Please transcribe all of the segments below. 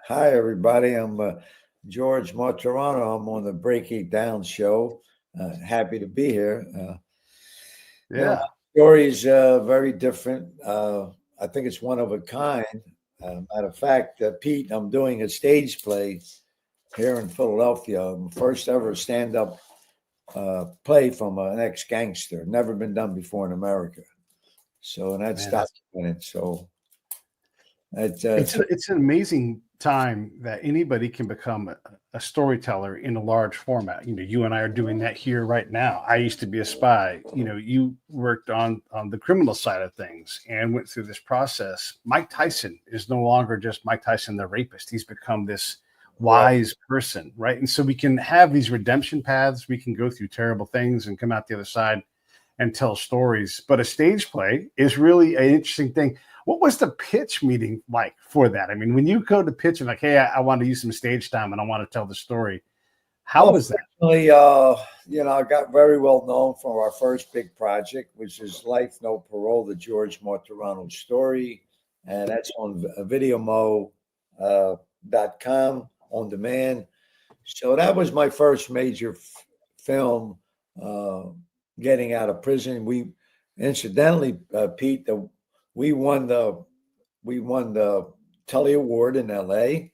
Hi, everybody. I'm George Martorano. I'm on the Break It Down show. Happy to be here. My Yeah, story is very different. I think it's one of a kind. Matter of fact, Pete, I'm doing a stage play here in Philadelphia. First ever stand up play from an ex gangster. Never been done before in America. So, and that's man, that's documented. So, it's, it's it's an amazing time that anybody can become a storyteller in a large format. You and I are doing that here right now. I used to be a spy. You worked on the criminal side of things and went through this process. Mike Tyson is no longer just Mike Tyson, the rapist. He's become this right. wise person, right? And so we can have these redemption paths. We can go through terrible things and come out the other side and tell stories. But a stage play is really an interesting thing. What was the pitch meeting like for that? I mean, when you go to pitch and like, hey, I want to use some stage time and I want to tell the story, how Well, was that? fortunately, I got very well known for our first big project, which is Life No Parole, the George Martorano story. And that's on videomo.com on demand. So that was my first major film uh, getting out of prison. We incidentally, Pete, we won the we won the Tully Award in LA,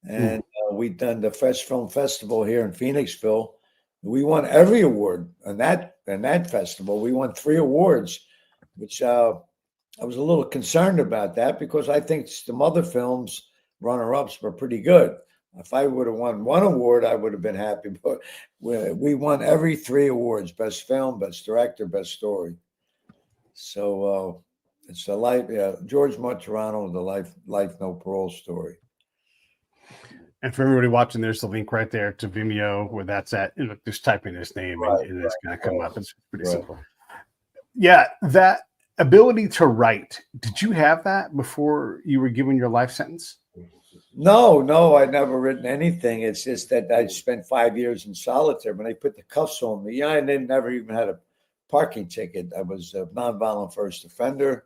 Mm. and we done the Fresh Film Festival here in Phoenixville. We won every award in that festival. We won 3 awards, which I was a little concerned about that because I think some other films runner-ups were pretty good. If I would have won one award, I would have been happy. But we won every 3 awards: best film, best director, best story. So it's a life, yeah, George Martorano, the Life No Parole story. And for everybody watching, there's the link right there to Vimeo where that's at. Just type in his name Right, and it's going to come up. It's pretty right. simple. Yeah, that ability to write. Did you have that before you were given your life sentence? No, no, I'd never written anything. It's just that I spent 5 years in solitary. When they put the cuffs on me, I never even had a parking ticket. I was a nonviolent first offender.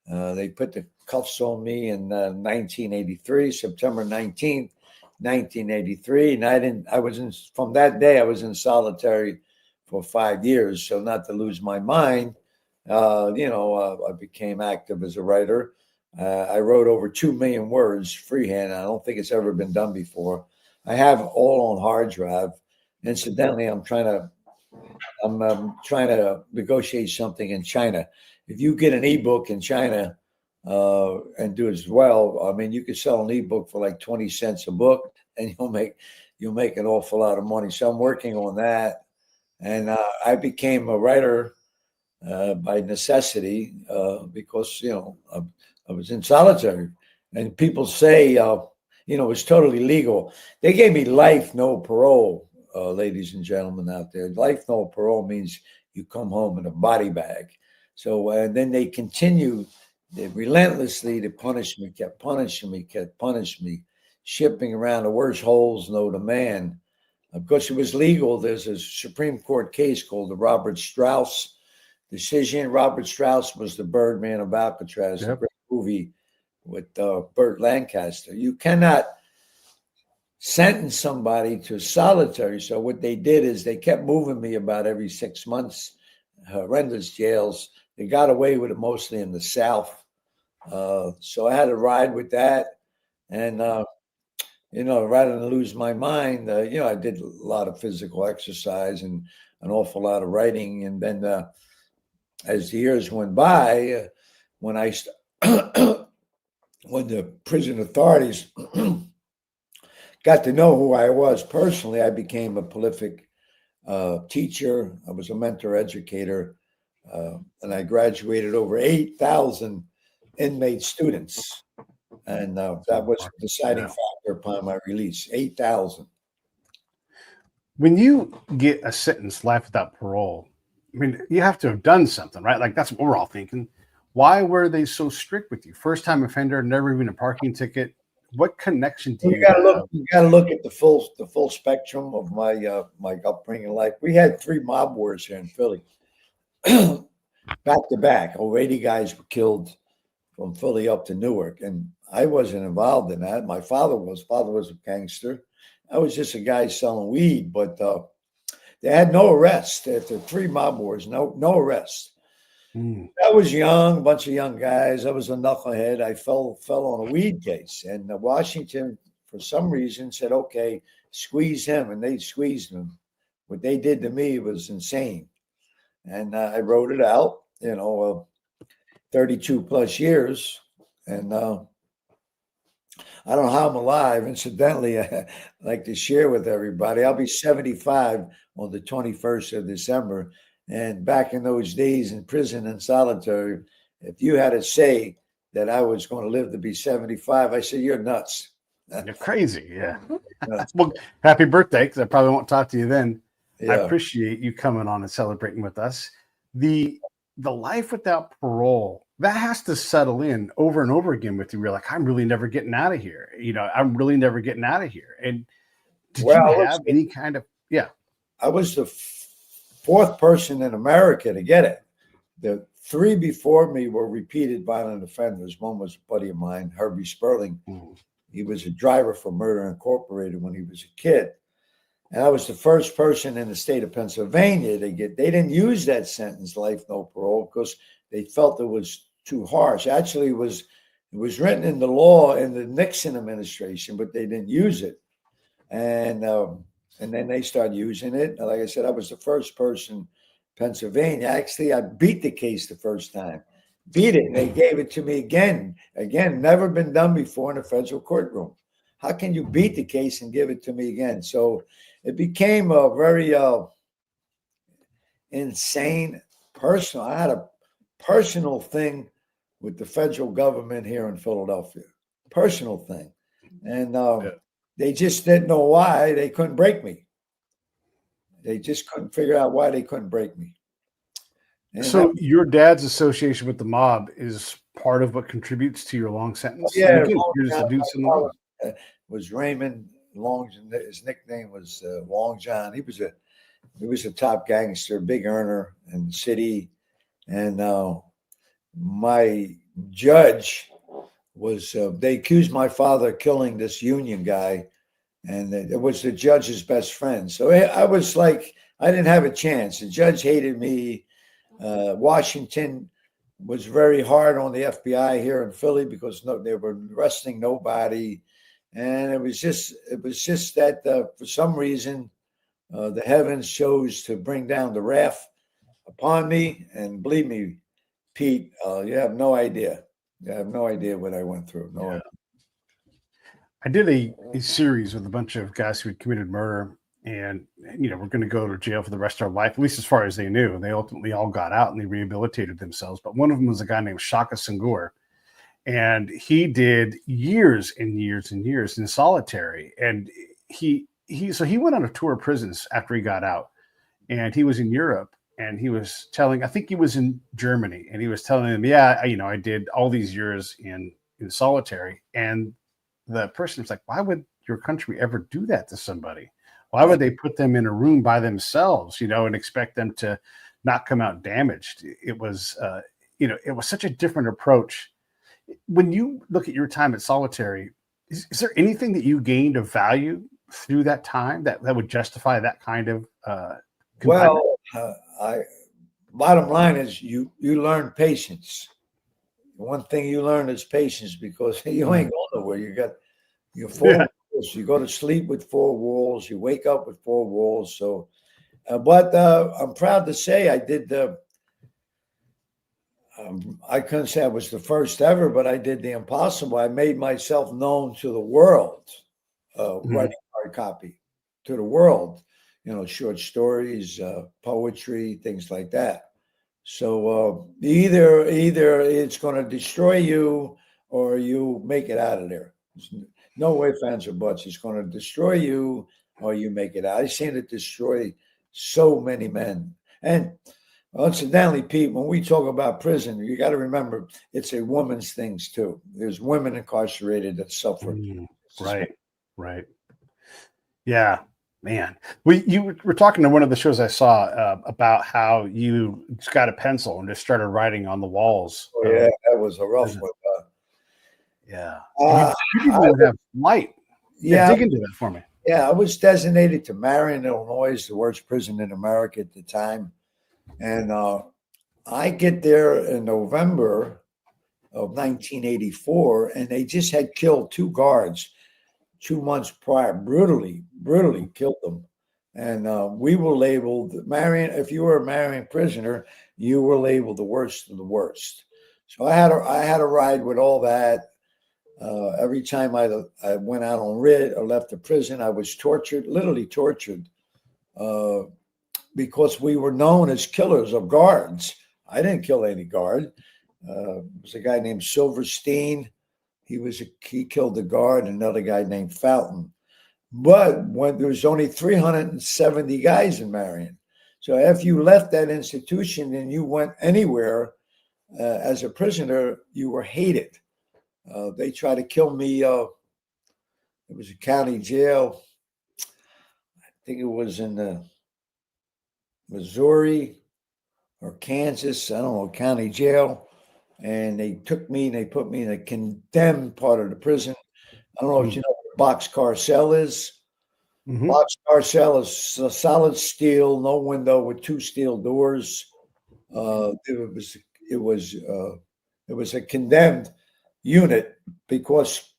They put the cuffs on me in 1983, September 19th, 1983, and I was in from that day. I was in solitary for 5 years. So not to lose my mind, I became active as a writer. I wrote over 2 million words freehand. I don't think it's ever been done before. I have all on hard drive. Incidentally, I'm trying to negotiate something in China. If you get an ebook in China and do as well, I mean, you could sell an ebook for like 20 cents a book, and you'll make an awful lot of money. So I'm working on that, and I became a writer by necessity because I was in solitary, and people say it's totally legal. They gave me life, no parole, ladies and gentlemen out there. Life, no parole means you come home in a body bag. So and then they continue relentlessly to punish me, kept punishing me, shipping around the worst holes known to man. Of course, it was legal. There's a Supreme Court case called the Robert Strauss decision. Robert Strauss was the Birdman of Alcatraz, a Yep. great movie with Burt Lancaster. You cannot sentence somebody to solitary. So what they did is they kept moving me about every 6 months, horrendous jails. They got away with it mostly in the South. So I had to ride with that. And, rather than lose my mind, I did a lot of physical exercise and an awful lot of writing. And then as the years went by, when I when the prison authorities got to know who I was personally, I became a prolific teacher. I was a mentor educator, and I graduated over 8,000 inmate students. And that was a deciding Yeah. factor upon my release. 8,000. When you get a sentence, life without parole, I mean, you have to have done something, right? Like that's what we're all thinking. Why were they so strict with you? First time offender, never even a parking ticket. What connection do Well, you you got to look. have? You got to look at the full spectrum of my upbringing. Like we had 3 mob wars here in Philly, back to back. Over 80 guys were killed from Philly up to Newark, and I wasn't involved in that. My father was. Father was a gangster. I was just a guy selling weed, but they had no arrest after 3 mob wars. No arrest. Mm. I was young, a bunch of young guys. I was a knucklehead. I fell on a weed case, and Washington, for some reason, said, "Okay, squeeze him," and they squeezed him. What they did to me was insane, and I wrote it out. 32 plus years, and I don't know how I'm alive. Incidentally, I like to share with everybody. I'll be 75 on the 21st of December. And back in those days in prison and solitary, if you had to say that I was going to live to be 75, I said, "You're nuts." You're crazy. Yeah. Nuts. Well, happy birthday, because I probably won't talk to you then. I Yeah. appreciate you coming on and celebrating with us. The life without parole, that has to settle in over and over again with you. You're like, I'm really never getting out of here. I'm really never getting out of here. And did Well, you have any kind of, yeah. I was the 4th person in America to get it. The 3 before me were repeated violent offenders. One was a buddy of mine, Herbie Sperling. Mm. He was a driver for Murder Incorporated when he was a kid. And I was the first person in the state of Pennsylvania to get, they didn't use that sentence, life, no parole, because they felt it was too harsh. Actually, it was written in the law in the Nixon administration, but they didn't use it. And then they started using it. Like I said, I was the first person in Pennsylvania. Actually, I beat the case the first time. Beat it. And they gave it to me again. Again, never been done before in a federal courtroom. How can you beat the case and give it to me again? So it became a very insane personal. I had a personal thing with the federal government here in Philadelphia. Personal thing. And they just didn't know why they couldn't break me. They just couldn't figure out why they couldn't break me. And So your dad's association with the mob is part of what contributes to your long sentence? yeah, Again, you're just a dude in the mob. Was Raymond Long. His nickname was Long John. He was a top gangster, big earner in the city. And my judge was, they accused my father of killing this union guy, and it was the judge's best friend. So I was like, I didn't have a chance. The judge hated me. Washington was very hard on the FBI here in Philly because they were arresting nobody. And it was just that for some reason, the heavens chose to bring down the wrath upon me. And believe me, Pete, you have no idea. You have no idea what I went through. No idea. I did a series with a bunch of guys who had committed murder, and we're going to go to jail for the rest of our life, at least as far as they knew. And they ultimately all got out and they rehabilitated themselves. But one of them was a guy named Shaka Senghor, and he did years and years and years in solitary. And he went on a tour of prisons after he got out, and he was in Europe. And he was telling, I think he was in Germany, and he was telling them, yeah, I did all these years in solitary. And the person was like, why would your country ever do that to somebody? Why would they put them in a room by themselves, and expect them to not come out damaged? It was, it was such a different approach. When you look at your time at solitary, is there anything that you gained of value through that time that would justify that kind of well, bottom line is you learn patience. One thing you learn is patience, because you ain't going nowhere. You got your 4 walls. You go to sleep with 4 walls. You wake up with 4 walls. So, but I'm proud to say I did I couldn't say I was the first ever, but I did the impossible. I made myself known to the world, writing hard copy to the world. Short stories, poetry, things like that. So either it's going to destroy you or you make it out of there. There's no way, fans or buts. It's going to destroy you or you make it out. I've seen it destroy so many men. And incidentally, Pete, when we talk about prison, you got to remember it's a woman's things too. There's women incarcerated that suffer. Right. Yeah. Man, you were talking to one of the shows I saw about how you just got a pencil and just started writing on the walls. Oh, yeah, that was a rough one. Yeah. Uh, You didn't I, even have light. Yeah, yeah, dig into that for me. yeah. I was designated to Marion, Illinois, the worst prison in America at the time, and I get there in November of 1984, and they just had killed two guards 2 months prior, brutally killed them. And we were labeled Marion. If you were a Marion prisoner, you were labeled the worst of the worst. So I had a ride with all that. Every time I went out on writ or left the prison, I was tortured, literally tortured, uh, because we were known as killers of guards. I didn't kill any guard. It was a guy named Silverstein. He killed the guard. Another guy named Fountain. But when there was only 370 guys in Marion, so if you left that institution and you went anywhere as a prisoner, you were hated. They tried to kill me. It was a county jail. I think it was in Missouri or Kansas. I don't know, county jail. And they took me and they put me in a condemned part of the prison. I don't know if you know what a boxcar cell is. Mm-hmm. Boxcar cell is a solid steel, no window with two steel doors. It was a condemned unit because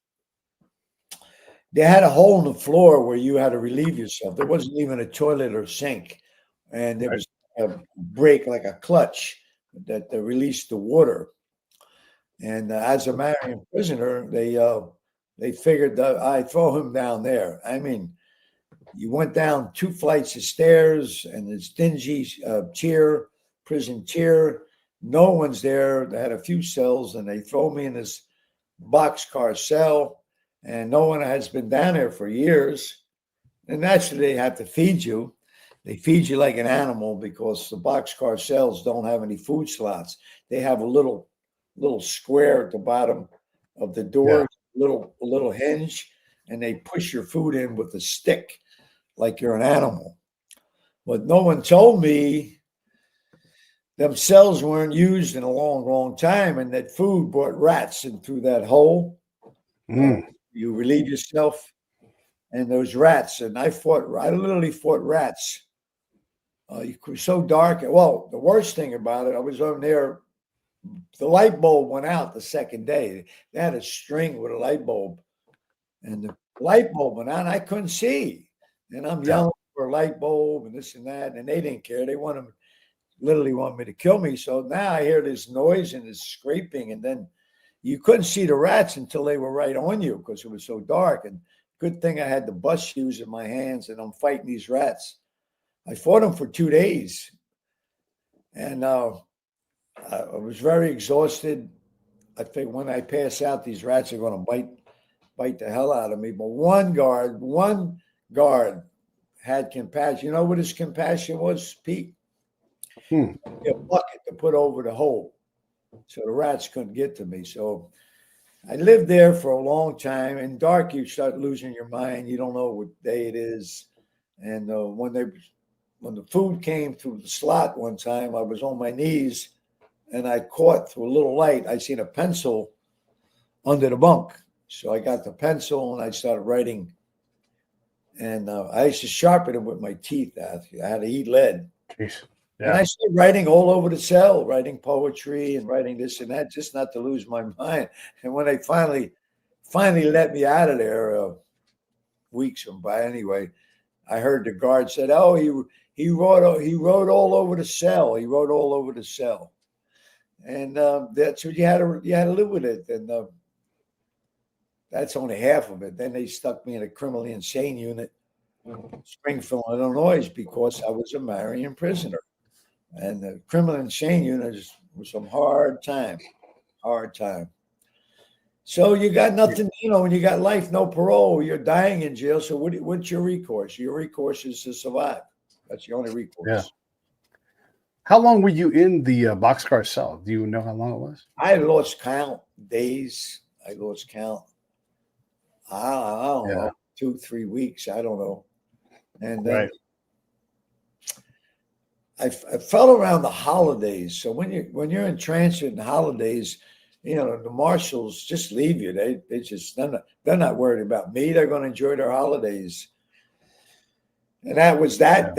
they had a hole in the floor where you had to relieve yourself. There wasn't even a toilet or sink, and there was a break like a clutch that released the water. And as a Marion prisoner, they figured that I'd throw him down there. I mean, you went down 2 flights of stairs and this dingy prison tier. No one's there. They had a few cells, and they throw me in this boxcar cell, and no one has been down there for years. And naturally, they have to feed you. They feed you like an animal because the boxcar cells don't have any food slots. They have a little square at the bottom of the door, little hinge, and they push your food in with a stick like you're an animal. But no one told me them cells weren't used in a long time, and that food brought rats in through that hole. You relieve yourself, and those rats, and I literally fought rats. It was so dark. Well, the worst thing about it, I was on there. The light bulb went out the second day. They had a string with a light bulb, and the light bulb went out, and I couldn't see. And I'm yelling for a light bulb and this and that, and they didn't care. They literally want me to kill me. So now I hear this noise and this scraping, and then you couldn't see the rats until they were right on you because it was so dark. And good thing I had the bus shoes in my hands, and I'm fighting these rats. I fought them for 2 days, and I was very exhausted. I think when I pass out, these rats are going to bite the hell out of me. But one guard had compassion. You know what his compassion was, Pete? A bucket to put over the hole so the rats couldn't get to me. So I lived there for a long time. In dark, you start losing your mind. You don't know what day it is. And when the food came through the slot one time, I was on my knees, and I caught through a little light. I seen a pencil under the bunk. So I got the pencil, and I started writing. And I used to sharpen it with my teeth. I had to eat lead. Jeez. Yeah. And I started writing all over the cell, writing poetry and writing this and that, just not to lose my mind. And when they finally let me out of there, weeks went by anyway, I heard the guard said, "Oh, he wrote all over the cell. He wrote all over the cell." And that's what you had to live with it. And that's only half of it. Then they stuck me in a criminally insane unit, Springfield, Illinois, because I was a Marion prisoner. And the criminal insane unit was some hard time. So you got nothing, when you got life, no parole, you're dying in jail. So what's your recourse? Your recourse is to survive. That's your only recourse. Yeah. How long were you in the boxcar cell? Do you know how long it was? I lost count days. I lost count. I don't know, 2-3 weeks. I don't know. And then I fell around the holidays. So when you're in transit in the holidays, the marshals just leave you. They're not worried about me. They're going to enjoy their holidays. And that was that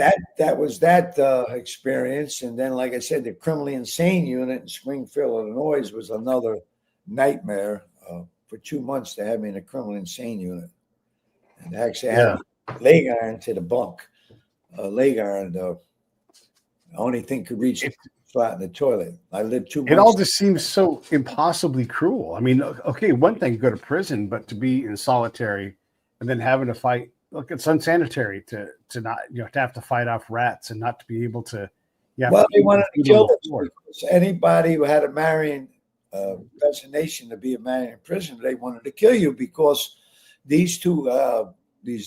experience. And then, like I said, the criminally insane unit in Springfield, Illinois, was another nightmare. For 2 months, they had me in a criminally insane unit, and they actually had me leg iron to the bunk. Leg iron, the only thing could reach flat in the toilet. I lived 2 months. It all just seems so impossibly cruel. I mean, okay, one thing to go to prison, but to be in solitary and then having to fight. Look, it's unsanitary to not, to have to fight off rats and not to be able to. Yeah. Well, they wanted to kill anybody who had a Marion designation to be a Marion prisoner. They wanted to kill you because these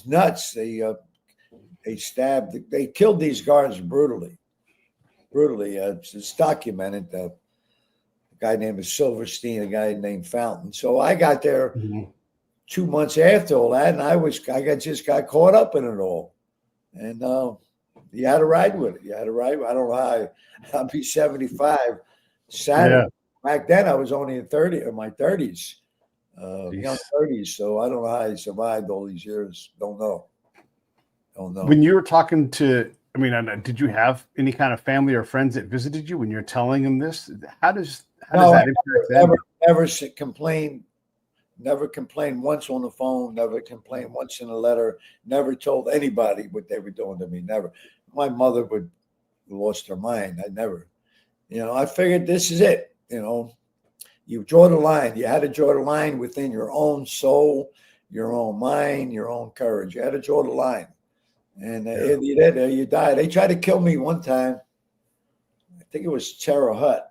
nuts, they killed these guards brutally. It's documented. A guy named Silverstein, a guy named Fountain. So I got there 2 months after all that, and I just got caught up in it all. And you had to ride with it. I don't know how I'll be 75 Saturday. Yeah. Back then I was only in my 30s, young 30s. So I don't know how I survived all these years. Don't know. When you were talking to, did you have any kind of family or friends that visited you when you're telling them this? How does that impact them? Never complained. Never complained once on the phone, never complained once in a letter, never told anybody what they were doing to me, never. My mother would lost her mind. I never, I figured this is it. You draw the line. You had to draw the line within your own soul, your own mind, your own courage. You had to draw the line. And you die. They tried to kill me one time. I think it was Terre Haute.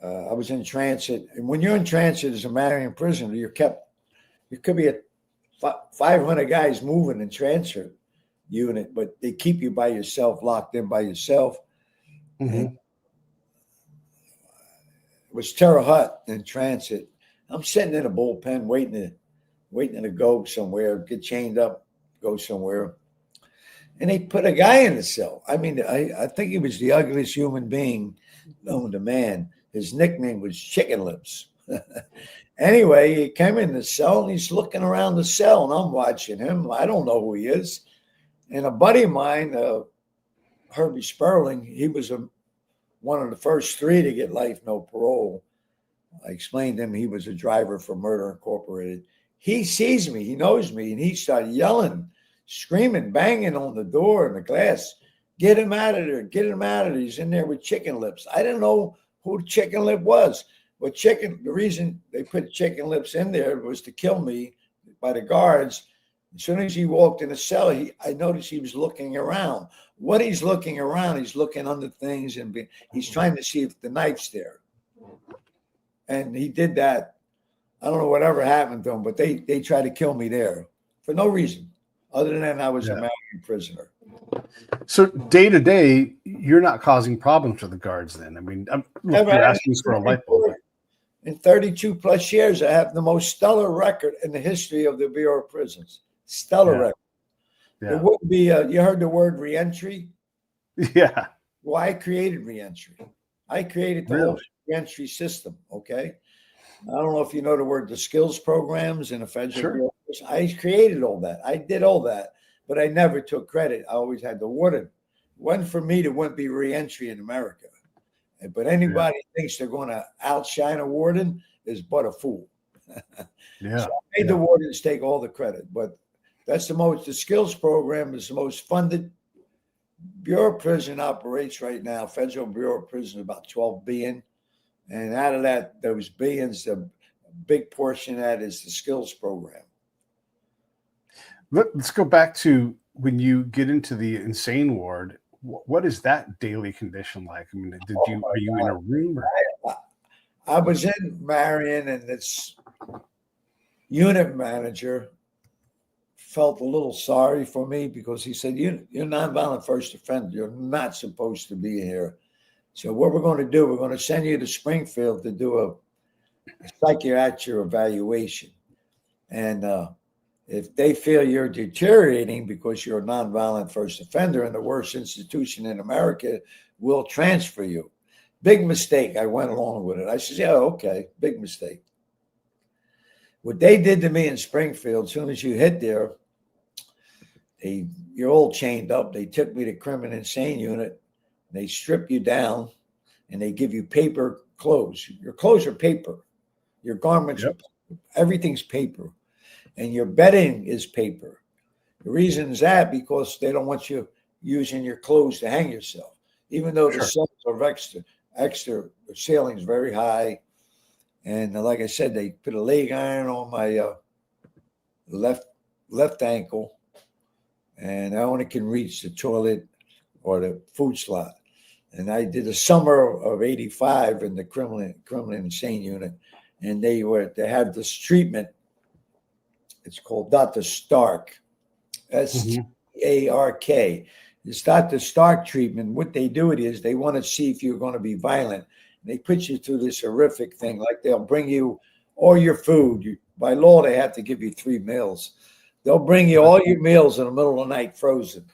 I was in transit, and when you're in transit as a Marion prisoner, you could be 500 guys moving in transit unit, but they keep you by yourself, locked in by yourself. Mm-hmm. It was Terre Haute in transit. I'm sitting in a bullpen waiting to go somewhere, get chained up, go somewhere. And they put a guy in the cell. I think he was the ugliest human being known to man. His nickname was Chicken Lips. Anyway, he came in the cell and he's looking around the cell and I'm watching him. I don't know who he is. And a buddy of mine, Herbie Sperling, he was one of the first 3 to get life, no parole. I explained to him he was a driver for Murder Incorporated. He sees me, he knows me, and he started yelling, screaming, banging on the door and the glass. Get him out of there, get him out of there. He's in there with Chicken Lips. I didn't know who Chicken Lip was. But the reason they put Chicken Lips in there was to kill me by the guards. As soon as he walked in the cell, I noticed he was looking around. What he's looking around, he's looking under things and he's trying to see if the knife's there. And he did that. I don't know whatever happened to him, but they tried to kill me there for no reason. Other than I was a American prisoner. So day to day, you're not causing problems for the guards then. You're asking for a life. In 32 plus years, I have the most stellar record in the history of the Bureau of Prisons. Stellar record. Yeah. There wouldn't be, you heard the word reentry? Yeah. Well, I created reentry. I created the whole reentry system, okay? I don't know if you know the skills programs in the federal Bureau. I created all that. I did all that, but I never took credit. I always had the warden. It wasn't for me, there wouldn't be reentry in America. But anybody thinks they're going to outshine a warden is but a fool. So I made the wardens take all the credit, but that's the skills program is the most funded. Bureau of Prison operates right now, Federal Bureau of Prison, about 12 billion. And out of that, those billions, a big portion of that is the skills program. Let's go back to when you get into the insane ward. What is that daily condition like? Are you in a room? I was in Marion, and this unit manager felt a little sorry for me because he said, you're nonviolent first offender. You're not supposed to be here. So what we're going to do, we're going to send you to Springfield to do a psychiatric evaluation. And if they feel you're deteriorating because you're a nonviolent first offender in the worst institution in America, we'll transfer you. Big mistake. I went along with it. I said, yeah, okay, big mistake. What they did to me in Springfield, as soon as you hit there, you're all chained up. They took me to criminal insane unit. They strip you down, and they give you paper clothes. Your clothes are paper. Your garments are paper. Everything's paper. And your bedding is paper. The reason is that because they don't want you using your clothes to hang yourself. Even though the cells are extra, the ceiling's very high. And like I said, they put a leg iron on my left ankle, and I only can reach the toilet or the food slot. And I did a summer of '85 in the criminal insane unit, and they had this treatment. It's called Dr. Stark, STARK. This Dr. Stark treatment. What they do is they want to see if you're going to be violent. They put you through this horrific thing, like they'll bring you all your food. By law, they have to give you 3 meals. They'll bring you all your meals in the middle of the night, frozen.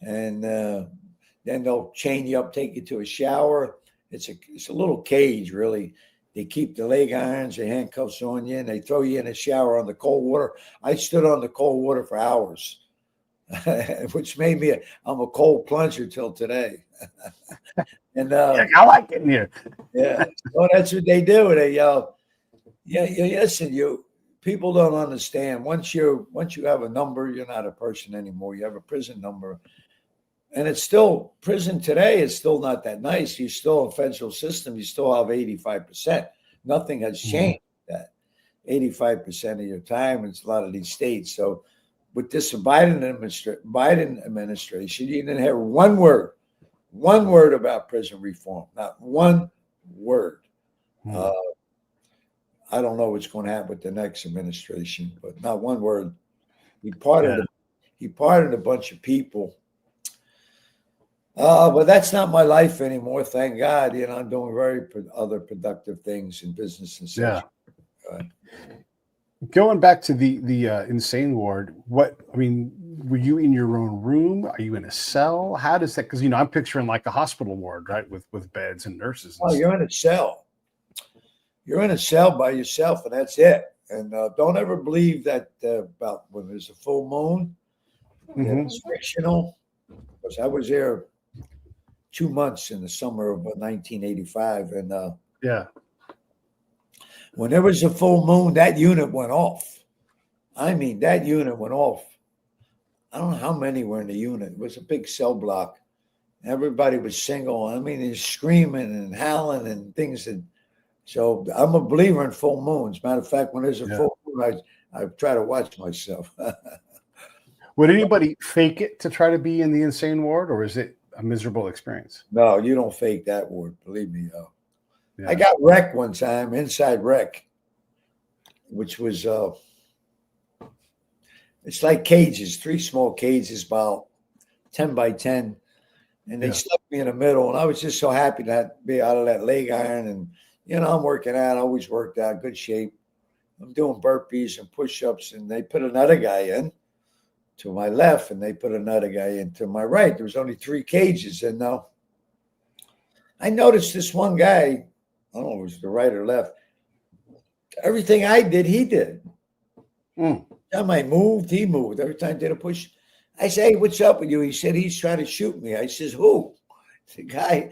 And then they'll chain you up, take you to a shower. It's a little cage, really. They keep the leg irons, the handcuffs on you, and they throw you in a shower on the cold water. I stood on the cold water for hours, which made me I'm a cold plunger till today. And I like it in here. Yeah, well, that's what they do. They listen. People don't understand. Once you have a number, you're not a person anymore. You have a prison number, and it's still prison today. It's still not that nice. You still in federal system. You still have 85%. Nothing has changed. That 85% of your time in a lot of these states. So with this Biden administration, you didn't hear one word about prison reform. Not one word. I don't know what's going to happen with the next administration, but not one word. He pardoned a bunch of people. But that's not my life anymore. Thank God. I'm doing very other productive things in business and such. Going back to the insane ward, were you in your own room? Are you in a cell? How does that? Because I'm picturing like a hospital ward, right, with beds and nurses. And you're in a cell. You're in a cell by yourself, and that's it. And don't ever believe that about when there's a full moon. It's fictional. Because I was there 2 months in the summer of 1985, and when there was a full moon, that unit went off. That unit went off. I don't know how many were in the unit. It was a big cell block. Everybody was single. They're screaming and howling and things. So I'm a believer in full moons. Matter of fact, when there's a full moon, I try to watch myself. Would anybody fake it to try to be in the insane ward, or is it a miserable experience? No, you don't fake that word. Believe me. I got wrecked one time, inside wreck, which was it's like cages, 3 small cages, about 10 by 10. And they stuck me in the middle. And I was just so happy to be out of that leg iron. And, I'm working out, always worked out, good shape. I'm doing burpees and push-ups. And they put another guy in to my left, and they put another guy in to my right. There was only 3 cages. And I noticed this one guy, I don't know if it was the right or left. Everything I did, he did. Every time I moved, he moved. Every time I did a push, I say, "Hey, what's up with you?" He said, "He's trying to shoot me." I says, "Who?" The guy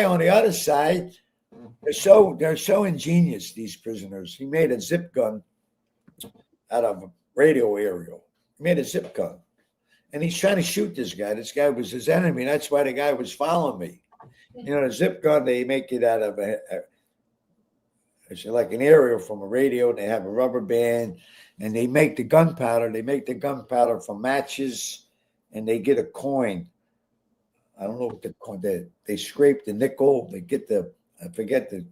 on the other side. They're so ingenious, these prisoners. He made a zip gun out of a radio aerial. He made a zip gun. And he's trying to shoot this guy. This guy was his enemy. That's why the guy was following me. The zip gun, they make it out of it's like an aerial from a radio. And they have a rubber band, and they make the gunpowder. They make the gunpowder from matches, and they get a coin. I don't know what the coin. They scrape the nickel. They get I forget the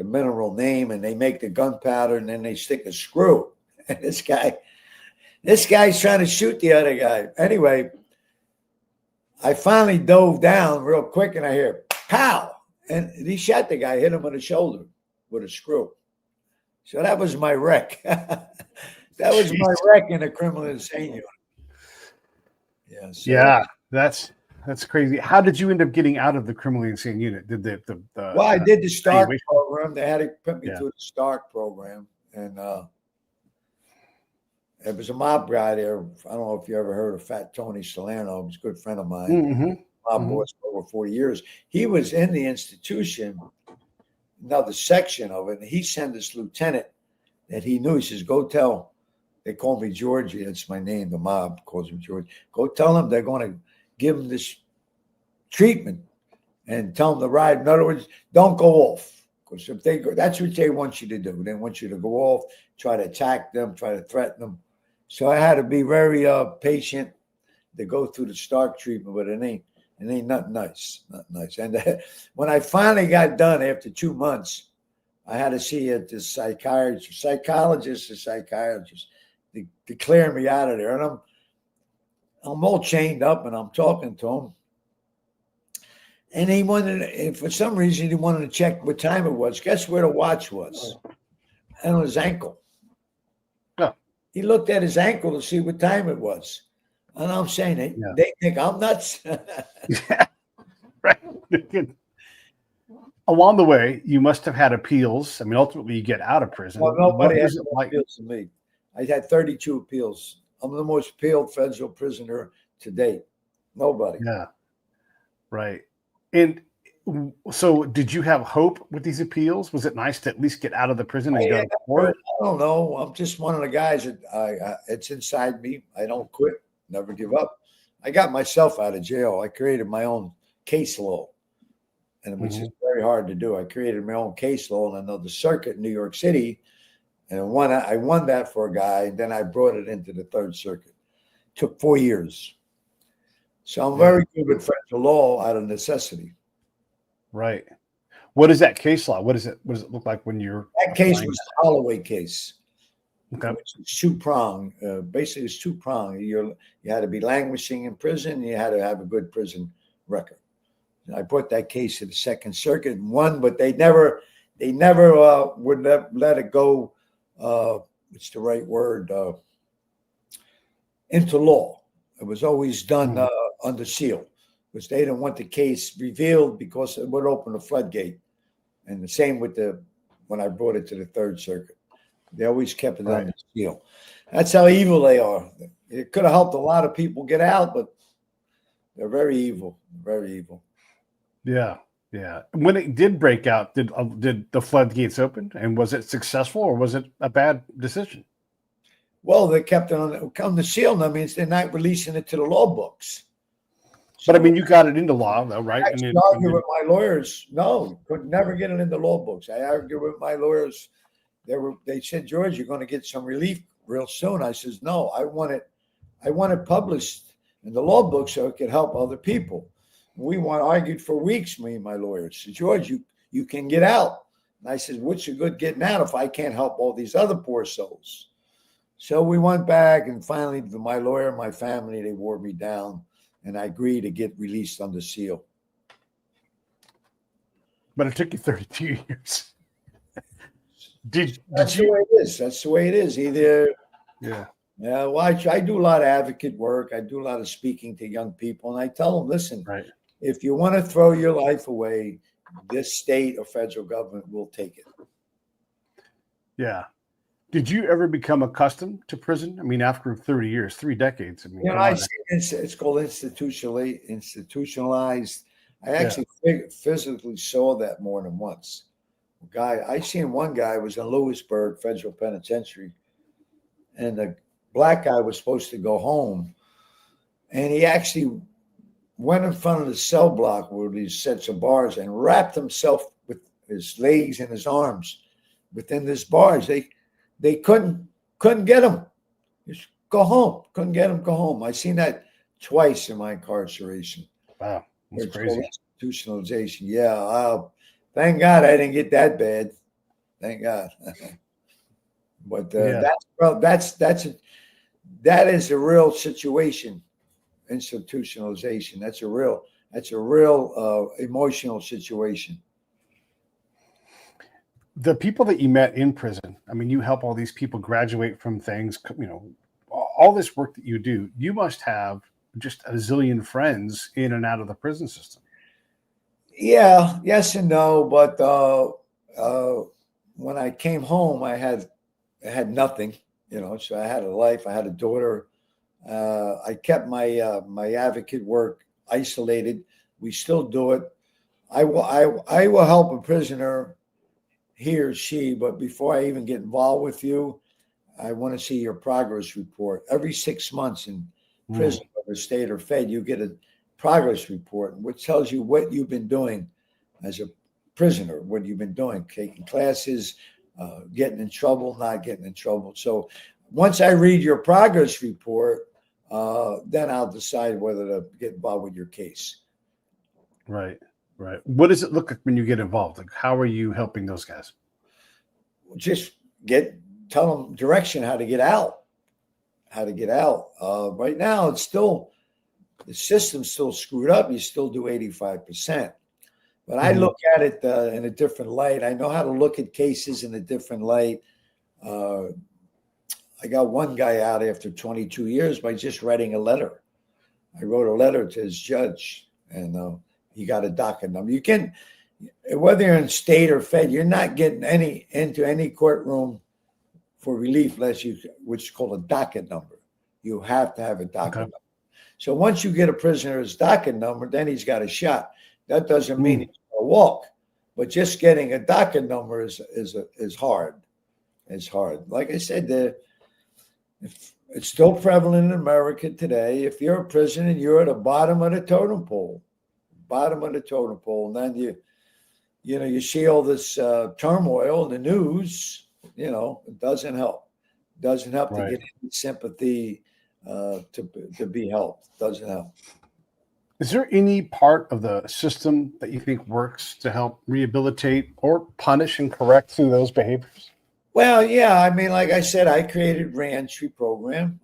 mineral name, and they make the gunpowder, and then they stick a screw. And this guy's trying to shoot the other guy. Anyway, I finally dove down real quick, and I hear pow, and he shot the guy, hit him on the shoulder with a screw. So that was my wreck. That was my wreck in a criminal insane unit. That's That's crazy. How did you end up getting out of the criminally insane unit? Did Well, I did the Stark evaluation? program. They had to put me Yeah. through the Stark program, and there was a mob guy there. I don't know if you ever heard of Fat Tony Salerno. He was a good friend of mine. Mm-hmm. Mob boss for over 40 years. He was in the institution, another section of it, and he sent this lieutenant that he knew. He says, "Go tell." They call me Georgie. That's my name. The mob calls me George. Go tell them they're going to give him this treatment and tell them to ride. In other words, don't go off. Because if they go, that's what they want you to do. They want you to go off, try to attack them, try to threaten them. So I had to be very patient to go through the Stark treatment, but it ain't nothing nice. Not nice. And when I finally got done after 2 months, I had to see the psychologist, to clear me out of there. And I'm all chained up and I'm talking to him. And he wanted, for some reason, he wanted to check what time it was. Guess where the watch was? And on his ankle. Oh. He looked at his ankle to see what time it was. And I'm saying, they think I'm nuts. Yeah. Right. Along the way, you must have had appeals. I mean, ultimately, you get out of prison. Well, nobody What has was it no appeals to me. I had 32 appeals. I'm the most appealed federal prisoner to date. Nobody. Yeah. Right. And so did you have hope with these appeals? Was it nice to at least get out of the prison and go to court? I don't know. I'm just one of the guys that it's inside me. I don't quit, never give up. I got myself out of jail. I created my own case law, and which is very hard to do. I created my own case law in another circuit in New York City, and I won that for a guy, and then I brought it into the Third Circuit. It took 4 years. So I'm very good with federal law out of necessity. Right. What is that case law? What does it look like when you're that case was the Holloway case? Okay. Which is two-prong. Basically, it's two-prong. You had to be languishing in prison, and you had to have a good prison record. And I brought that case to the Second Circuit and won, but they never would let it go. What's the right word? Into law. It was always done under seal, because they didn't want the case revealed because it would open a floodgate. And the same with when I brought it to the Third Circuit. They always kept it under seal. That's how evil they are. It could have helped a lot of people get out, but they're very evil. Very evil. Yeah. Yeah. When it did break out, did the floodgates open, and was it successful, or was it a bad decision? Well, they kept it on the seal. That means they're not releasing it to the law books. But I mean, you got it into law, though, right? I argued with my lawyers. No, could never get it in the law books. I argued with my lawyers. They said, "George, you're going to get some relief real soon." I says, "No, I want it published in the law book so it could help other people." We argued for weeks, me and my lawyers. Said, "George, you can get out." And I said, "What's the good getting out if I can't help all these other poor souls?" So we went back, and finally, my lawyer and my family, they wore me down, and I agreed to get released under seal. But it took you 32 years. That's the way it is. That's the way it is. Either, yeah. Well, I do a lot of advocate work. I do a lot of speaking to young people, and I tell them, listen, if you want to throw your life away, this state or federal government will take it. Yeah. Did you ever become accustomed to prison? I mean, after 30 years, 3 decades. I mean, it's called institutionalized. I actually physically saw that more than once. I seen one guy was in Lewisburg Federal Penitentiary, and the black guy was supposed to go home, and he actually went in front of the cell block with these sets of bars and wrapped himself with his legs and his arms within this bars. They couldn't get him. Just go home. Couldn't get him. Go home. I seen that twice in my incarceration. Wow, that's crazy. Institutionalization. Yeah. Thank God I didn't get that bad. Thank God. But that is a real situation. Institutionalization. That's a real emotional situation. The people that you met in prison, I mean, you help all these people graduate from things, all this work that you do, you must have just a zillion friends in and out of the prison system. Yeah, yes and no. But when I came home, I had nothing, So I had a life. I had a daughter. I kept my advocate work isolated. We still do it. I will help a prisoner, he or she, but before I even get involved with you, I want to see your progress report. Every 6 months in prison, whether state or fed, you get a progress report, which tells you what you've been doing as a prisoner, what you've been doing, taking classes, getting in trouble, not getting in trouble. So once I read your progress report, then I'll decide whether to get involved with your case. Right. Right. What does it look like when you get involved? Like, how are you helping those guys? Just tell them direction, how to get out. Right now, the system's still screwed up. You still do 85%. But I look at it in a different light. I know how to look at cases in a different light. I got one guy out after 22 years by just writing a letter. I wrote a letter to his judge, and he got a docket number. You can, whether you're in state or fed, you're not getting into any courtroom for relief unless which is called a docket number. You have to have a docket number. So once you get a prisoner's docket number, then he's got a shot. That doesn't mean he's going to walk, but just getting a docket number is hard. It's hard. Like I said, it's still prevalent in America today. If you're a prisoner, you're at the bottom of the totem pole. And then you see all this turmoil in the news. It doesn't help. To get any sympathy to be helped. Doesn't help. Is there any part of the system that you think works to help rehabilitate or punish and correct through those behaviors? Well, yeah. I mean, like I said, I created reentry program,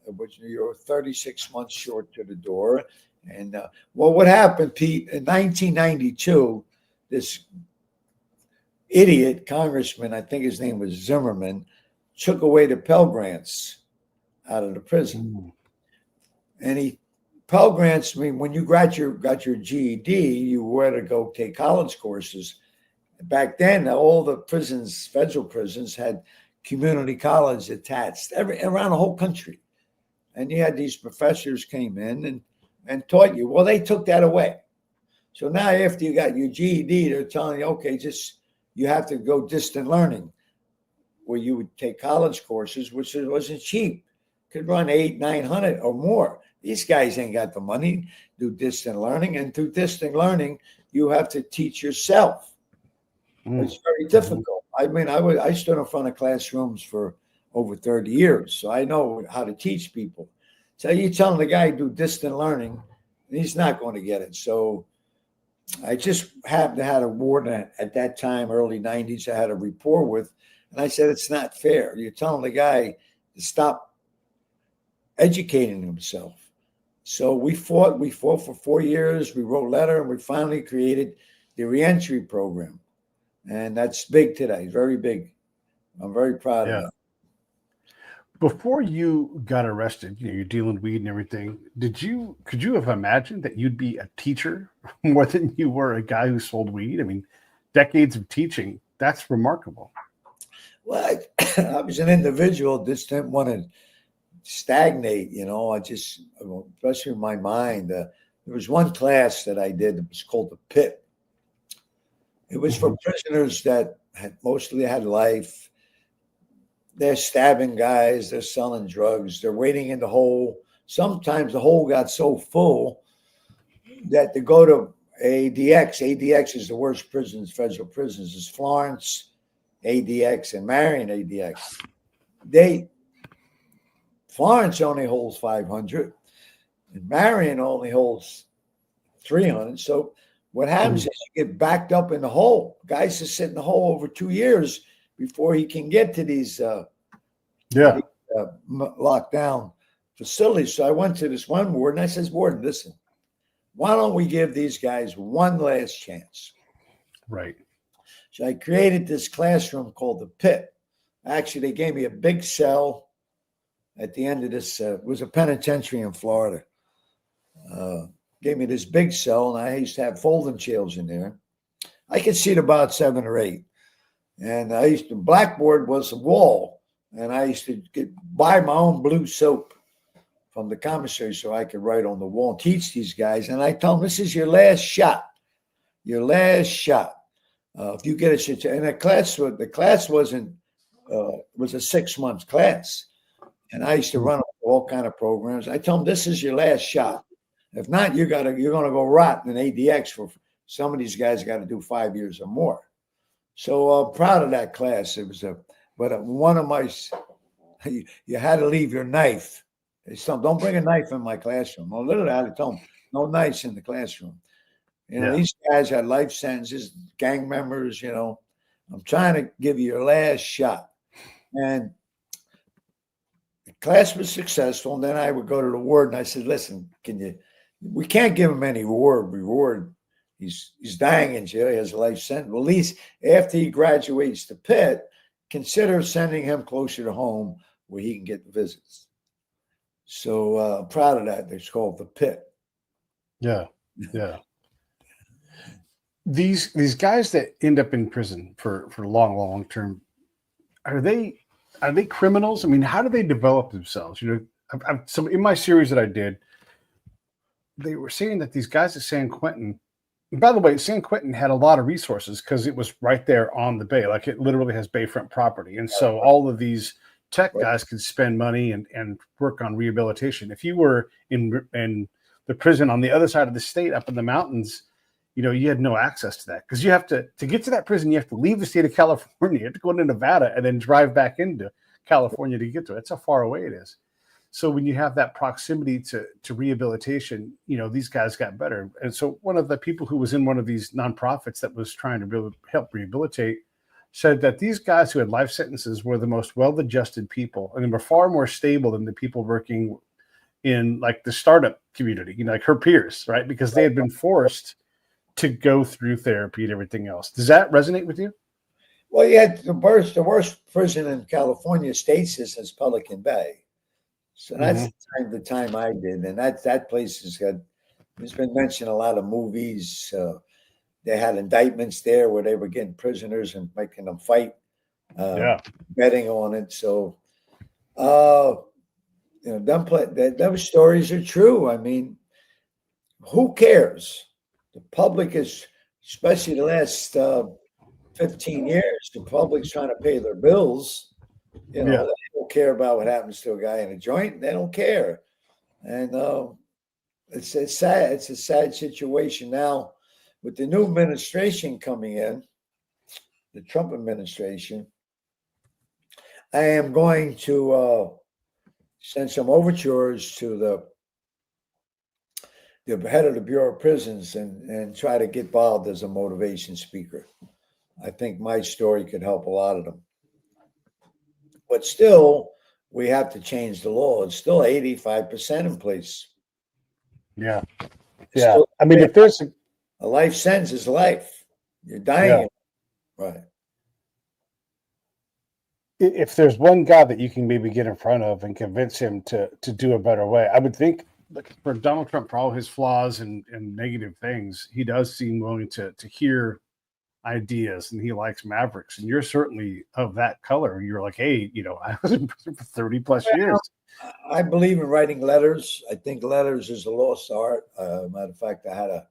which you're 36 months short to the door. And what happened, Pete, in 1992, this idiot congressman, I think his name was Zimmerman, took away the Pell Grants out of the prison. And Pell Grants, I mean, when you got your GED, you were to go take college courses. Back then, all the prisons, federal prisons, had community college attached around the whole country. And you had these professors came in and taught you. Well, they took that away. So now after you got your GED, they're telling you, okay, you have to go distant learning, where you would take college courses, which wasn't cheap. Could run $800-900 or more. These guys ain't got the money to do distant learning. And through distant learning, you have to teach yourself. It's very difficult. I mean, I stood in front of classrooms for over 30 years, so I know how to teach people. So you're telling the guy to do distant learning, he's not going to get it. So I just happened to have a warden at that time, early 90s, I had a rapport with, and I said, it's not fair. You're telling the guy to stop educating himself. So we fought for 4 years. We wrote a letter, and we finally created the reentry program. And that's big today, very big. I'm very proud of that. Before you got arrested, you're dealing weed and everything. Could you have imagined that you'd be a teacher more than you were a guy who sold weed? I mean, decades of teaching, that's remarkable. Well, I was an individual, just didn't want to stagnate, I just, especially in my mind. There was one class that I did that was called the Pit. It was for prisoners that mostly had life. They're stabbing guys. They're selling drugs. They're waiting in the hole. Sometimes the hole got so full that to go to ADX is the worst prisons, federal prisons, is Florence, ADX, and Marion, ADX. Florence only holds 500, and Marion only holds 300. So what happens is you get backed up in the hole. Guys just sit in the hole over 2 years before he can get to these lockdown facilities. So I went to this one warden. I says, warden, listen, why don't we give these guys one last chance? Right. So I created this classroom called the Pit. Actually, they gave me a big cell at the end of this. It was a penitentiary in Florida. gave me this big cell, and I used to have folding chairs in there. I could seat about 7 or 8. And I used to, blackboard was a wall, and I used to buy my own blue soap from the commissary so I could write on the wall and teach these guys. And I told them, this is your last shot. Your last shot. If you get a shit, and the class wasn't, was a 6-month class. And I used to run all kind of programs. I told them, this is your last shot. If not, you're going to go rot in ADX for some of these guys got to do 5 years or more. So proud of that class. It was one of my, you had to leave your knife. Don't bring a knife in my classroom. Well, literally, I had to tell them, no knives in the classroom. These guys had life sentences, gang members, I'm trying to give you your last shot. And the class was successful. And then I would go to the ward and I said, listen, we can't give him any reward. He's dying in jail. He has a life sentence. Well, at least after he graduates to Pitt, consider sending him closer to home where he can get the visits. So proud of that. It's called the Pitt. Yeah. These guys that end up in prison for long term, are they criminals? I mean, how do they develop themselves? So in my series that I did, they were saying that these guys at San Quentin. And by the way, San Quentin had a lot of resources because it was right there on the bay. Like it literally has bayfront property. And so all of these tech guys could spend money and work on rehabilitation. If you were in the prison on the other side of the state up in the mountains, you had no access to that because you have to get to that prison, you have to leave the state of California. You have to go into Nevada and then drive back into California to get to it. That's how far away it is. So when you have that proximity to rehabilitation, these guys got better. And so one of the people who was in one of these nonprofits that was trying to help rehabilitate said that these guys who had life sentences were the most well-adjusted people, and they were far more stable than the people working in like the startup community, like her peers, right? Because they had been forced to go through therapy and everything else. Does that resonate with you? Well, you had the worst prison in California state system is Pelican Bay. So that's the time I did. And that place there's been mentioned a lot of movies. They had indictments there where they were getting prisoners and making them fight, betting on it. So, those stories are true. I mean, who cares? The public is, especially the last 15 years, the public's trying to pay their bills. They don't care about what happens to a guy in a joint. They don't care. And it's sad. It's a sad situation now with the new administration coming in, the Trump administration. I am going to send some overtures to the head of the Bureau of Prisons and try to get involved as a motivation speaker. I think my story could help a lot of them. But still, we have to change the law. It's still 85% in place. Yeah. I mean, if there's a life sentence is life. You're dying. Right. If there's one guy that you can maybe get in front of and convince him to do a better way, I would think for Donald Trump, for all his flaws and negative things, he does seem willing to hear ideas, and he likes Mavericks, and you're certainly of that color. You're like, hey, I was in prison for 30 plus years. I believe in writing letters. I think letters is a lost art. Matter of fact, I had a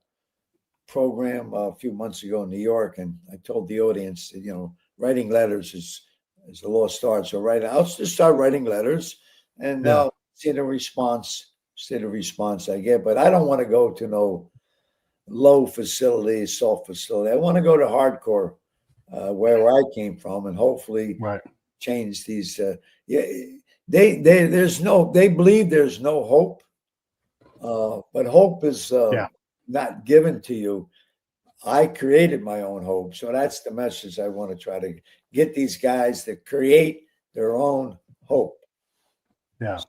program a few months ago in New York, and I told the audience that, writing letters is a lost art. So I'll just start writing letters and see the response I get. But I don't want to go to no low facility, soft facility. I want to go to hardcore, where I came from, and hopefully change these. They believe there's no hope, but hope is not given to you. I created my own hope, so that's the message I want to try to get these guys to create their own hope. Yeah,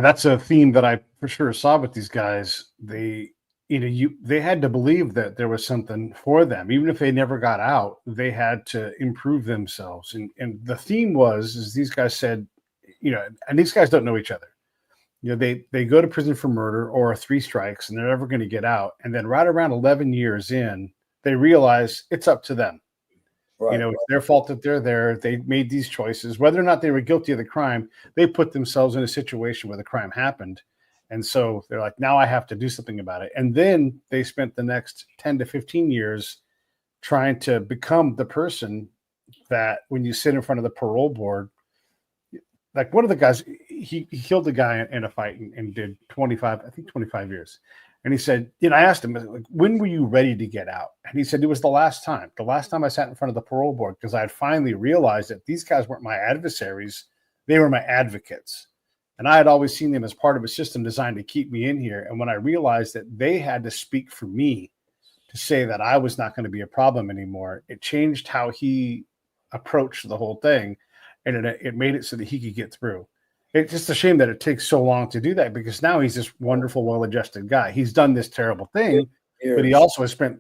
that's a theme that I for sure saw with these guys. They had to believe that there was something for them, even if they never got out. They had to improve themselves, and the theme is these guys said, and these guys don't know each other. they go to prison for murder or 3 strikes, and they're never going to get out. And then right around 11 years in, they realize it's up to them. Right. It's their fault that they're there. They made these choices. Whether or not they were guilty of the crime, they put themselves in a situation where the crime happened. And so they're like, now I have to do something about it. And then they spent the next 10 to 15 years trying to become the person that when you sit in front of the parole board, like one of the guys, he killed a guy in a fight and did 25 years. And he said, I asked him, like, when were you ready to get out? And he said, it was the last time I sat in front of the parole board, because I had finally realized that these guys weren't my adversaries. They were my advocates. And I had always seen them as part of a system designed to keep me in here. And when I realized that they had to speak for me to say that I was not going to be a problem anymore, it changed how he approached the whole thing. And it made it so that he could get through. It's just a shame that it takes so long to do that, because now he's this wonderful, well-adjusted guy. He's done this terrible thing, but he also has spent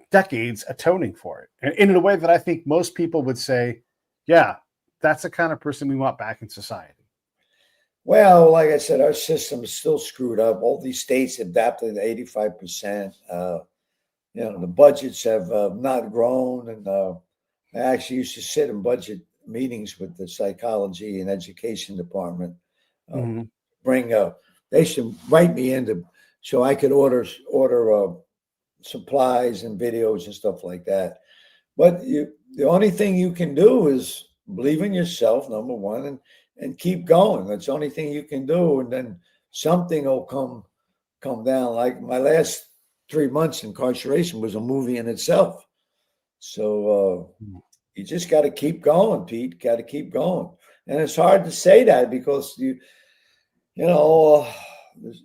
decades atoning for it. And in a way that I think most people would say, yeah, that's the kind of person we want back in society. Well, like I said, our system is still screwed up. All these states adapted 85%. The budgets have not grown. And I actually used to sit in budget meetings with the psychology and education department. They should write me into so I could order supplies and videos and stuff like that. But the only thing you can do is believe in yourself, number one, and keep going. That's the only thing you can do, and then something will come down. Like my last 3 months incarceration was a movie in itself. So you just got to keep going, Pete. Got to keep going. And it's hard to say that because there's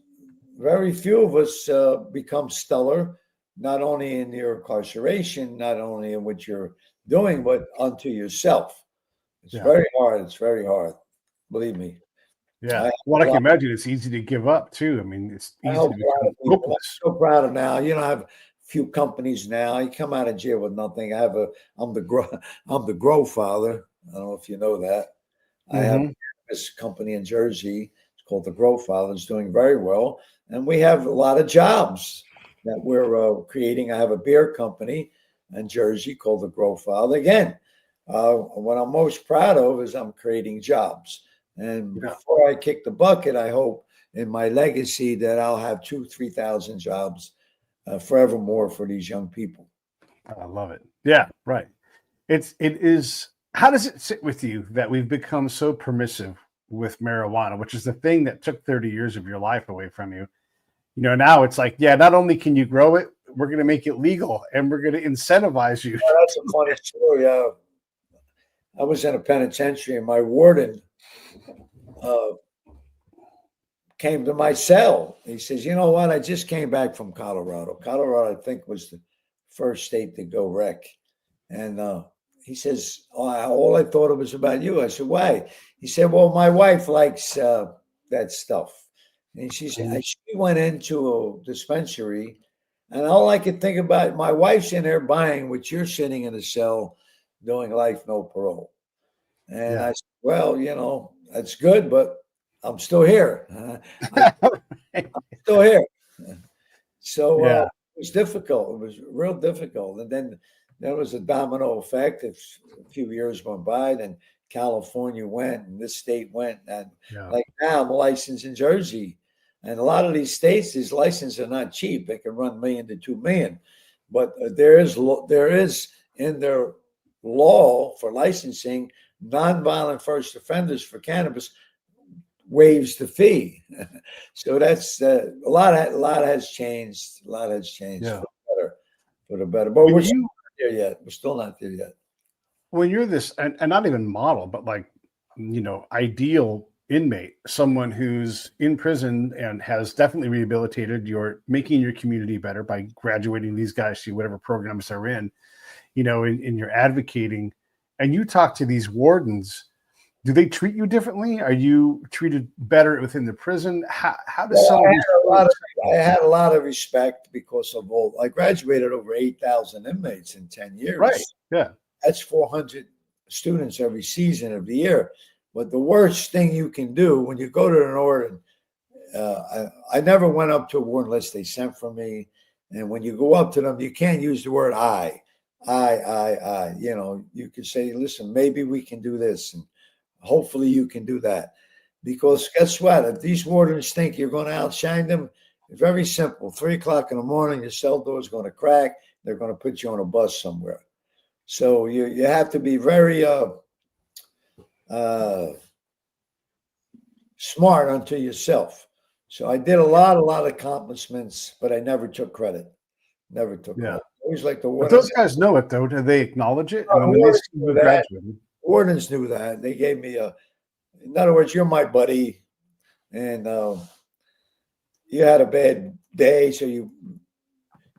very few of us become stellar, not only in your incarceration, not only in what you're doing, but unto yourself. It's very hard. It's very hard. Believe me. Yeah. Well, I can imagine it's easy to give up too. I mean, it's easy to become hopeless. I'm so proud of now. I have few companies now. I come out of jail with nothing. I'm the grow father. I don't know if you know that. I have this company in Jersey. It's called the Grow Father. It's doing very well, and we have a lot of jobs that we're creating. I have a beer company in Jersey called the Grow Father. Again, what I'm most proud of is I'm creating jobs. And before I kick the bucket, I hope in my legacy that I'll have 2,000-3,000 jobs forevermore for these young people. I love it. Yeah, right. It is. How does it sit with you that we've become so permissive with marijuana, which is the thing that took 30 years of your life away from you? Now it's like, not only can you grow it, we're going to make it legal and we're going to incentivize you. Well, that's a funny story. I was in a penitentiary and my warden came to my cell. He says, you know what? I just came back from Colorado. Colorado, I think, was the first state to go rec. And he says, all I thought it was about you. I said, why? He said, well, my wife likes that stuff. And she went into a dispensary, and all I could think about, my wife's in there buying what you're sitting in a cell doing life, no parole. And I said, well, that's good, but I'm still here. I'm still here. So it was difficult. It was real difficult. And then there was a domino effect. A few years went by, then California went, and this state went. And like now, I'm licensed in Jersey. And a lot of these states, these licenses are not cheap. They can run $1 million to $2 million. But there is in their law for licensing, nonviolent first offenders for cannabis waives the fee. So that's a lot has changed. A lot has changed for the better. But we're still not there yet. We're still not there yet. When you're this, and not even model, but ideal inmate, someone who's in prison and has definitely rehabilitated, you're making your community better by graduating these guys to whatever programs they're in, in your advocating, and you talk to these wardens. Do they treat you differently? Are you treated better within the prison? How does I had a lot of respect because of I graduated over 8,000 inmates in 10 years. Right. Yeah. That's 400 students every season of the year. But the worst thing you can do when you go to an warden I never went up to a warden unless they sent for me. And when you go up to them, you can't use the word I. You know, you could say, listen, maybe we can do this, and hopefully you can do that. Because guess what? If these wardens think you're going to outshine them, it's very simple. 3 o'clock in the morning, your cell door is going to crack. They're going to put you on a bus somewhere. So you have to be very smart unto yourself. So I did a lot of accomplishments, but I never took credit. Never took credit. Always like the But warden. those guys know it, though. Do they acknowledge it? I mean, when they Wardens see knew you that. graduated. Wardens knew that. They gave me in other words, you're my buddy, and you had a bad day, so you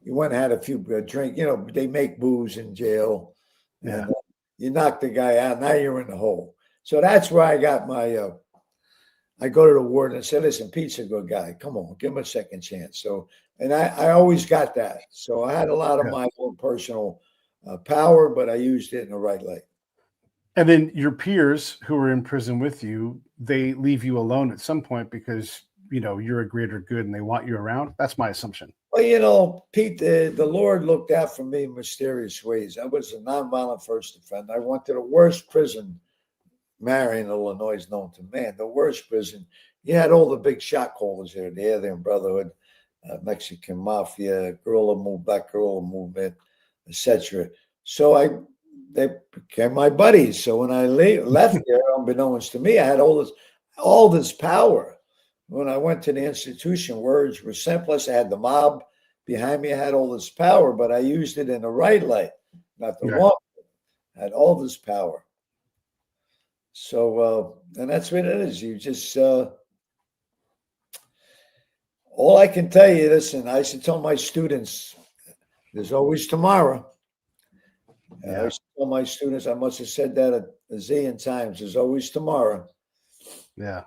went and had a few drink. You know, they make booze in jail, Yeah. and you knock the guy out. Now you're in the hole. So that's where I got my. I go to the warden and say, "Listen, Pete's a good guy. Come on, give him a second chance." So, and I always got that. So I had a lot of my own personal power, but I used it in the right light. And then your peers who are in prison with you, they leave you alone at some point because, you know, you're a greater good and they want you around. That's my assumption. Well, you know, Pete, the Lord looked out for me in mysterious ways. I was a nonviolent first offender. I went to the worst prison Marion, Illinois is known to man, the worst prison. You had all the big shot callers there, the Alien Brotherhood, Mexican Mafia, Black Guerrilla Movement, etc. So they became my buddies. So when I left there, unbeknownst to me, I had all this power. When I went to the institution, words were simplest. I had the mob behind me. I had all this power, but I used it in the right light, not the wrong. I had all this power. So, and that's what it is. You just, all I can tell you, listen, I used to tell my students, there's always tomorrow. I used to tell my students, I must have said that a zillion times, there's always tomorrow. Yeah.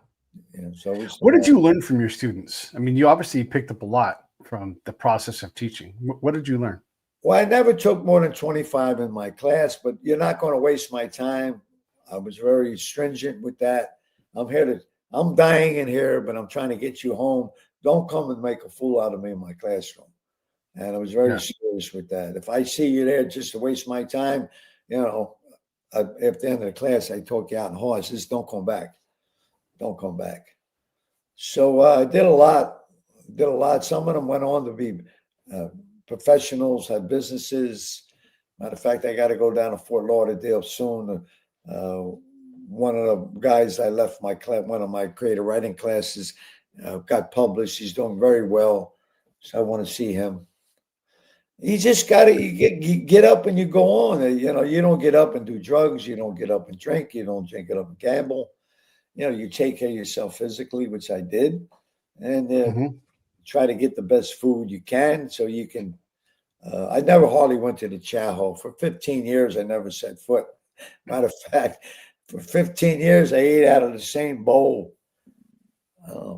It's always tomorrow. What did you learn from your students? I mean, you obviously picked up a lot from the process of teaching. What did you learn? Well, I never took more than 25 in my class, but you're not going to waste my time. I was very stringent with that. I'm dying in here, but I'm trying to get you home. Don't come and make a fool out of me in my classroom. And I was very serious with that. If I see you there just to waste my time, you know, at the end of the class, I talk you out in horses. Don't come back. Don't come back. So I did a lot. Some of them went on to be professionals, had businesses. Matter of fact, I got to go down to Fort Lauderdale soon. One of the guys I left my class, one of my creative writing classes, got published. He's doing very well, so I want to see him. You just got to you get up and you go on. You know, you don't get up and do drugs. You don't get up and drink. You don't get up and gamble. You know, you take care of yourself physically, which I did, and try to get the best food you can so you can. I never hardly went to the chow hall. For 15 years, I never set foot. Matter of fact, for 15 years, I ate out of the same bowl.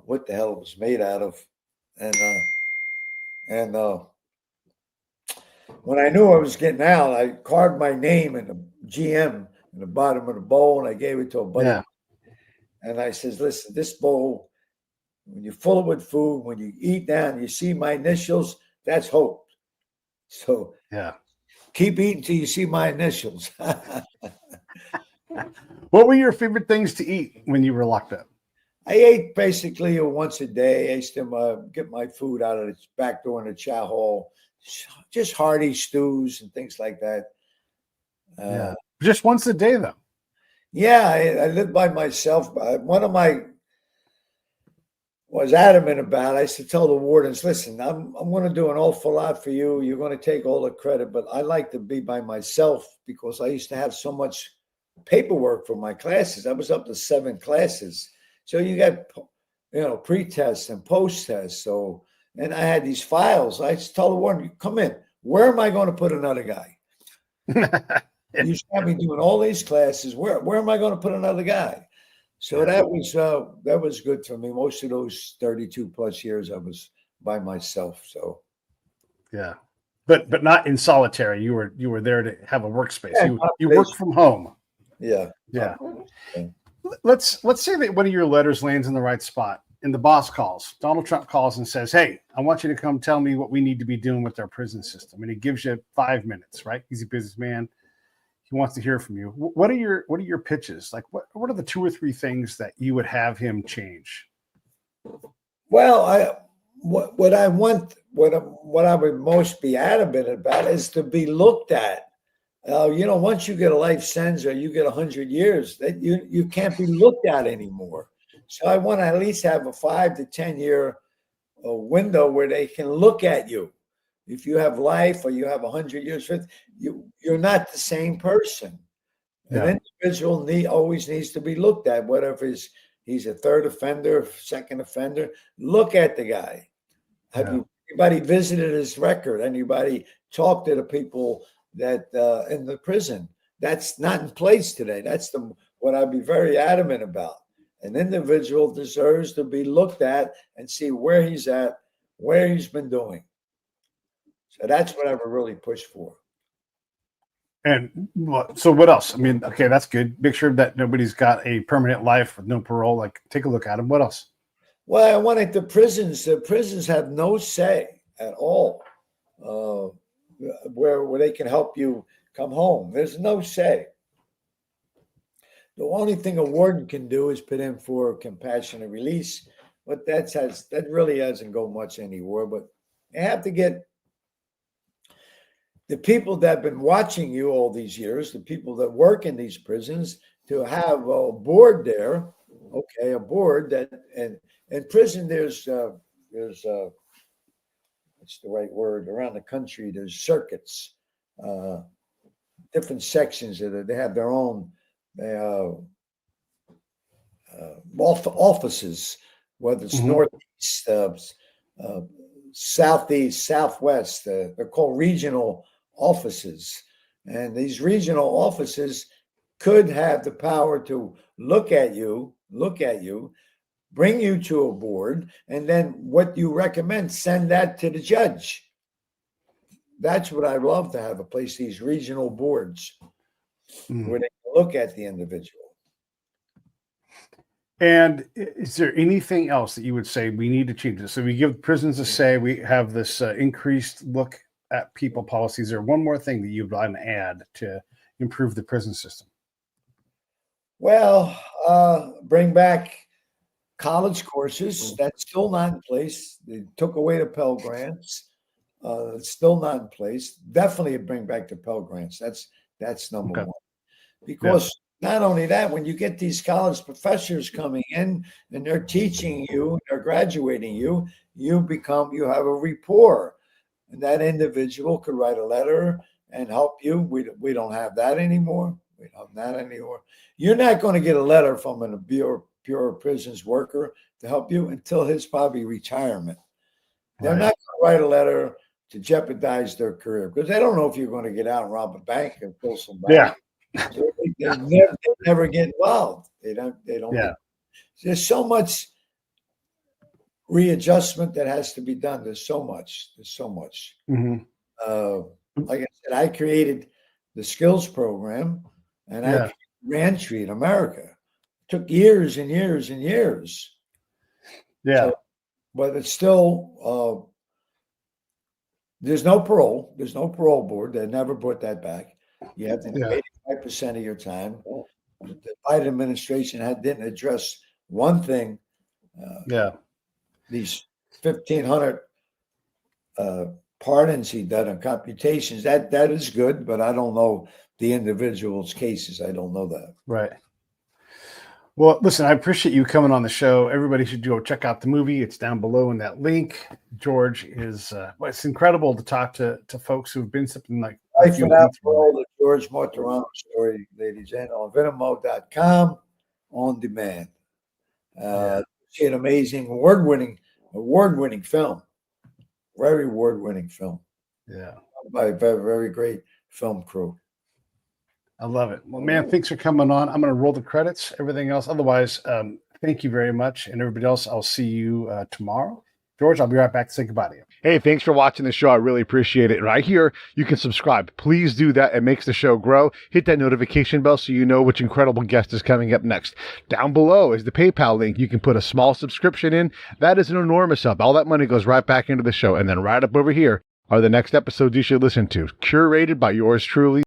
What the hell it was made out of. And when I knew I was getting out, I carved my name in the GM in the bottom of the bowl, and I gave it to a buddy. Yeah. And I says, listen, this bowl, when you're full of with food, when you eat down, you see my initials, that's hope. So keep eating till you see my initials. What were your favorite things to eat when you were locked up? I ate basically once a day. I used to get my food out of the back door in the chow hall, just hearty stews and things like that. Just once a day, though. Yeah, I lived by myself. One of my was adamant about. I used to tell the wardens, "Listen, I'm going to do an awful lot for you. You're going to take all the credit, but I like to be by myself because I used to have so much paperwork for my classes. I was up to 7 classes, so you got pre-tests and post-tests. So, and I had these files. I used to tell the warden, "Come in. Where am I going to put another guy?" You have me doing all these classes. Where am I going to put another guy? So that was good for me. Most of those 32 plus years, I was by myself. So, but not in solitary. You were there to have a workspace. You worked from home. Yeah. Let's say that one of your letters lands in the right spot, and the boss calls. Donald Trump calls and says, "Hey, I want you to come tell me what we need to be doing with our prison system." And he gives you 5 minutes, right? He's a businessman. He wants to hear from you. What are your pitches? Like, what are the 2 or 3 things that you would have him change? Well, what I would most be adamant about is to be looked at. Once you get a life sentence or you get 100 years, that you can't be looked at anymore. So I want to at least have a 5 to 10 year window where they can look at you. If you have life or you have 100 years, you're not the same person. Yeah. An individual always needs to be looked at, whether if he's a third offender, second offender. Look at the guy. Have anybody visited his record? Anybody talked to the people that in the prison? That's not in place today. That's what I'd be very adamant about. An individual deserves to be looked at and see where he's at, where he's been doing. So that's what I would really push for. And so what else? I mean, okay, that's good. Make sure that nobody's got a permanent life with no parole. Like, take a look at them. What else? Well, I wanted the prisons have no say at all where they can help you come home. There's no say. The only thing a warden can do is put in for compassionate release, but that really hasn't go much anywhere. But you have to get the people that have been watching you all these years, the people that work in these prisons, to have a board there. Okay, a board that, and in prison there's what's the right word, around the country there's circuits, different sections that they have their own offices, whether it's northeast, southeast, southwest. They're called regional offices, and these regional offices could have the power to look at you, bring you to a board, and then what you recommend, send that to the judge. That's what I'd love to have, a place, these regional boards, where they can look at the individual. And is there anything else that you would say we need to change this? So we give prisons a say, we have this increased look at people policies. Or one more thing that you'd like to add to improve the prison system? Well, bring back college courses. That's still not in place. They took away the Pell Grants. It's still not in place. Definitely bring back the Pell Grants. That's number one. Because not only that, when you get these college professors coming in and they're teaching you, they're graduating you, you have a rapport. And that individual could write a letter and help you. We don't have that anymore. We don't have that anymore. You're not going to get a letter from a Bureau of Prisons worker to help you until his probably retirement. They're not going to write a letter to jeopardize their career because they don't know if you're going to get out and rob a bank and kill somebody. Yeah. So they never get involved. They don't. Yeah. There's so much readjustment that has to be done. There's so much. Mm-hmm. Like I said, I created the skills program, and I created reentry in America. It took years and years and years. Yeah. But it's still there's no parole. There's no parole board. They never brought that back. You have to do 85% of your time. The Biden administration didn't address one thing. These 1,500 pardons he done on computations. That is good, but I don't know the individual's cases. I don't know that. Right. Well, listen, I appreciate you coming on the show. Everybody should go check out the movie. It's down below in that link. George is, it's incredible to talk to folks who've been something like Life Without Parole, the George Martorano story, ladies and on Venimo.com on demand. It's an amazing, award-winning film. Very award-winning film. Yeah. By a very, very great film crew. I love it. Well, man, thanks for coming on. I'm going to roll the credits, everything else. Otherwise, thank you very much. And everybody else, I'll see you tomorrow. George, I'll be right back to say goodbye to you. Hey, thanks for watching the show. I really appreciate it. Right here, you can subscribe. Please do that. It makes the show grow. Hit that notification bell so you know which incredible guest is coming up next. Down below is the PayPal link. You can put a small subscription in. That is an enormous help. All that money goes right back into the show. And then right up over here are the next episodes you should listen to, curated by yours truly.